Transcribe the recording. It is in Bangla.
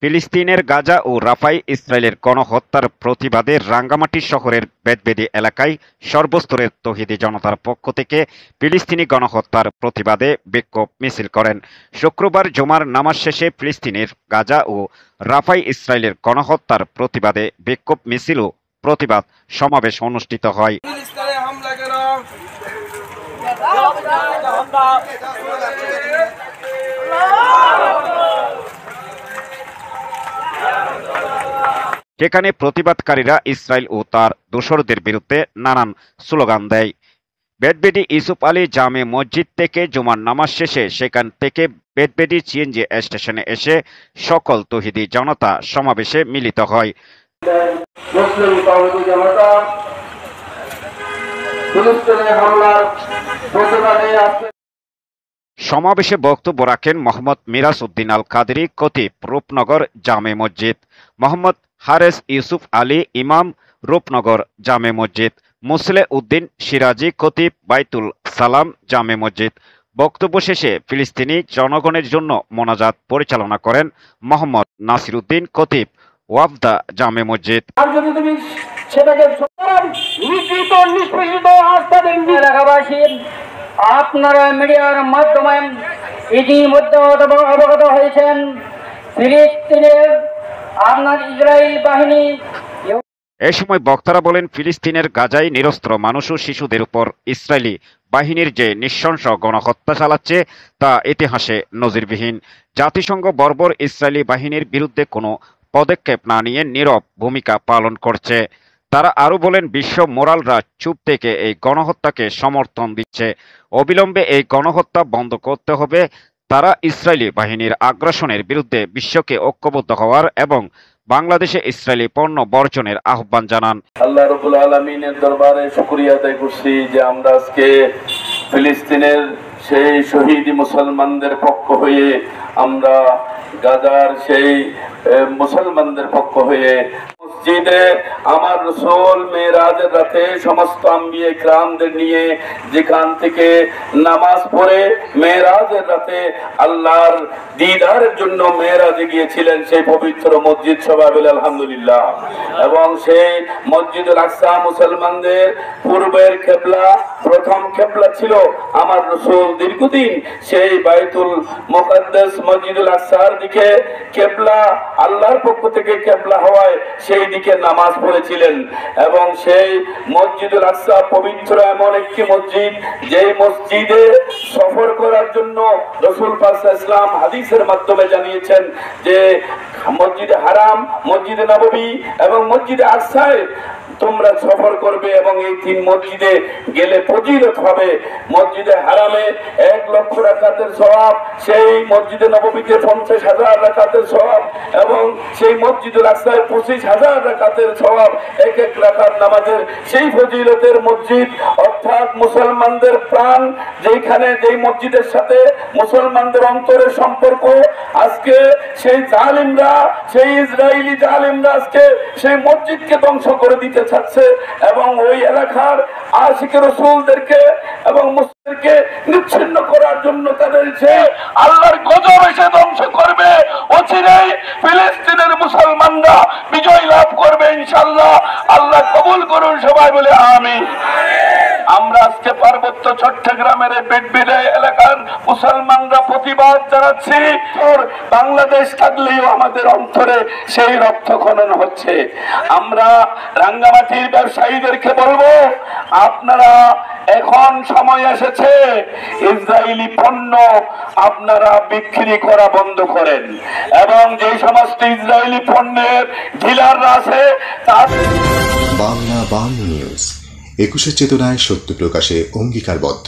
ফিলিস্তিনের গাজা ও রাফায় ইসরায়েলের গণহত্যার প্রতিবাদে রাঙ্গামাটি শহরের বেদবেদি এলাকায় সর্বস্তরের তৌহিদি জনতার পক্ষ থেকে ফিলিস্তিনি গণহত্যার প্রতিবাদে বিক্ষোভ মিছিল করেন। শুক্রবার জুমার নামাজ শেষে ফিলিস্তিনের গাজা ও রাফায় ইসরায়েলের গণহত্যার প্রতিবাদে বিক্ষোভ মিছিল ও প্রতিবাদ সমাবেশ অনুষ্ঠিত হয়। যেখানে প্রতিবাদকারীরা ইসরায়েল ও তার দোসরদের বিরুদ্ধে নানান স্লোগান দেয়। বেদবেদি ইউসুফ আলী জামে মসজিদ থেকে জুমার নামাজ শেষে সেখান থেকে বেদবেদি সিএনজি স্টেশনে এসে সকল তৌহিদি জনতা সমাবেশে মিলিত হয়। সমাবেশে বক্তব্য রাখেন মোহাম্মদ মিরাজ উদ্দিন আল কাদেরী, খতিব রূপনগর জামে মসজিদ, মোহাম্মদ হারেস ইউসুফ আলী, ইমাম রূপনগর জামে মসজিদ, মুসলে উদ্দিন সিরাজি, খতিব বাইতুল সালাম জামে মসজিদ। বক্তব্য শেষে ফিলিস্তিনি জনগণের জন্য মোনাজাত পরিচালনা করেন মোহাম্মদ নাসির উদ্দিন, খতিব ওয়াফদা জামে মসজিদ। আপনারা মিডিয়ার মাধ্যমে ইতিমধ্যে অবগত হয়েছেন, ফিলিস্তিনের আপনার ইসরায়েল বাহিনী। এ সময় বক্তারা বলেন, ফিলিস্তিনের গাজায় নিরস্ত্র মানুষ ও শিশুদের উপর ইসরায়েলি বাহিনীর যে নৃশংস গণহত্যা চালাচ্ছে তা ইতিহাসে নজিরবিহীন। জাতিসংঘ বর্বর ইসরায়েলি বাহিনীর বিরুদ্ধে কোনো পদক্ষেপ না নিয়ে নীরব ভূমিকা পালন করছে। তারা আরো বলেন, বিশ্ব মোরালরা চুপ থেকে এই গণহত্যাকে সমর্থন দিচ্ছে। অবিলম্বে এই গণহত্যা বন্ধ করতে হবে। তারা ইসরায়েলি বাহিনীর আগ্রাসনের বিরুদ্ধে বিশ্বকে ঐক্যবদ্ধ হওয়ার এবং বাংলাদেশে ইসরায়েলি পণ্য বর্জনের আহ্বান জানান। আল্লাহ রাব্বুল আলামিনের দরবারে শুকরিয়া আদায় করছি যে আমরা আজকে ফিলিস্তিনের সেই শহীদ মুসলমানদের পক্ষ হয়ে, আমরা গাজার সেই মুসলমানদের পক্ষ হয়ে মসজিদে আমার রাসূল মেরাজের রাতে সমস্ত আম্বিয়া ইকরামদের নিয়ে যেখান থেকে নামাজ পড়ে মেরাজের রাতে আল্লাহর দিদারের জন্য মেরাজে গিয়েছিলেন সেই পবিত্র মসজিদ, সবাই বলে আলহামদুলিল্লাহ। এবং সেই মসজিদুল আকসা মুসলমানদের পূর্বের কিবলা, প্রথম কিবলা ছিল আমার রাসূল দীর্ঘদিন সেই বাইতুল মুকাদ্দাস মসজিদুল আকসার দিকে কিবলা, আল্লাহর পক্ষ থেকে কিবলা হওয়ায় সেই দিকে নামাজ পড়েছিলেন। এবং সেই মসজিদুল আকসা পবিত্র এমন একটি মসজিদ, যেই মসজিদে সফর করার জন্য রাসূল পাক সাল্লাল্লাহু আলাইহি ওয়াসাল্লাম হাদিসের মাধ্যমে জানিয়েছেন যে মসজিদে হারাম, মসজিদে নববী এবং মসজিদে আকসায় তোমরা সফর করবে এবং এই তিন মসজিদে গেলে ফজিলত হবে। মসজিদে হারামে 1 লক্ষ রাকাতের সওয়াব, সেই মসজিদে নববীতে 50,000 রাকাতের সওয়াব এবং সেই মসজিদুল আকসায় 25,000 রাকাতের সওয়াব। এক এক রাকাত নামাজের সেই ফজিলতের মসজিদ, অর্থাৎ মুসলমানদের প্রাণ যেখানে, যেই মসজিদের সাথে মুসলমানদের অন্তরের সম্পর্ক, আজকে সেই জালিমরা, সেই ইসরায়েলি জালিমরা আজকে সেই মসজিদকে ধ্বংস করে দিতে চাচ্ছে এবং ওই এলাকার আশিক রাসূলদেরকে এবং মুসলিমদেরকে নিচ্ছিন্ন করার জন্য তাদের যে আল্লাহর গজব এসে ধ্বংস করবে। অচিরেই ফিলিস্তিনের মুসলমানরা বিজয় লাভ করবে ইনশাআল্লাহ। আল্লাহ কবুল করুন, সবাই বলে আমিন। আমরা আজকে পার্বত্য চট্টগ্রামের বেদবেদি এলাকার মুসলমানরা প্রতিবাদ জানাচ্ছি। বাংলাদেশ থাকলেও আমাদের অন্তরে সেই রক্তক্ষরণ হচ্ছে। আমরা রাঙ্গামাটির ব্যবসায়ীদেরকে বলবো, আপনারা এখন সময় এসেছে ইসরায়েলি পণ্য আপনারা বিক্রি করা বন্ধ করেন এবং যে সমস্ত ইসরায়েলি পণ্যের ডিলাররা আছে বাংলা নিউজ 21 চেতনায় সত্য প্রকাশে অঙ্গীকারবদ্ধ।